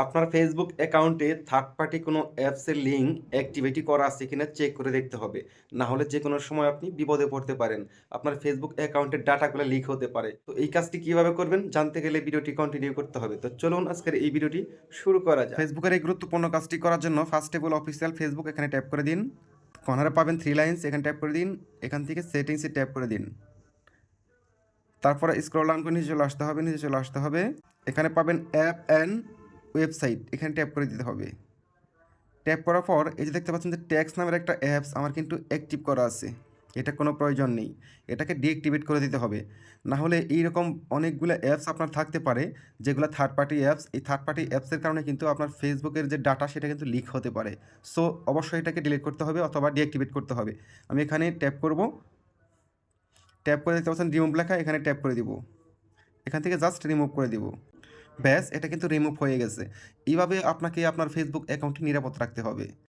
আপনার ফেসবুক অ্যাকাউন্টে third party কোনো অ্যাপসের লিঙ্ক অ্যাক্টিভিটি করা আছে কিনা চেক করে দেখতে হবে। না হলে যেকোনো সময় আপনি বিপদে পড়তে পারেন। আপনার ফেসবুক অ্যাকাউন্টের ডাটাগুলো লিক হতে পারে। তো এই কাজটি কিভাবে করবেন জানতে গেলে ভিডিওটি কন্টিনিউ করতে হবে। তো চলুন আজকের এই ভিডিওটি শুরু করা যাক। ফেসবুকের এই গুরুত্বপূর্ণ কাজটি করার জন্য first of all official Facebook এখানে ট্যাপ করে দিন। কর্নারে পাবেন 3 লাইনস, এখানে ট্যাপ করে দিন। এখান থেকে সেটিংসে ট্যাপ করে দিন। তারপরে স্ক্রল ডাউন করে নিচে চলে আসতে হবে। এখানে পাবেন অ্যাপ অ্যান্ড ওয়েবসাইট, এখানে ট্যাপ করে দিতে হবে। ট্যাপ করার পর এই যে দেখতে পাচ্ছেন যে ট্যাক্স নামের একটা অ্যাপস আমার কিন্তু অ্যাক্টিভ করা আছে, এটা কোনো প্রয়োজন নেই, এটাকে ডিঅ্যাক্টিভেট করে দিতে হবে। না হলে এইরকম অনেকগুলো অ্যাপস আপনার থাকতে পারে যেগুলো থার্ড পার্টি অ্যাপস। এই থার্ড পার্টি অ্যাপসের কারণে কিন্তু আপনার ফেসবুকের যে ডাটা সেটা কিন্তু লিক হতে পারে। সো অবশ্যই এটাকে ডিলিট করতে হবে অথবা ডিঅ্যাক্টিভেট করতে হবে। আমি এখানে ট্যাপ করব, ট্যাপ করে দেখতে পাচ্ছেন রিমুভ লেখা, এখানে ট্যাপ করে দিব। এখান থেকে জাস্ট রিমুভ করে দিব। ব্যাস, এটা কিন্তু রিমুভ হয়ে গেছে। এইভাবে আপনাকে আপনার ফেসবুক অ্যাকাউন্টটি নিরাপদ রাখতে হবে।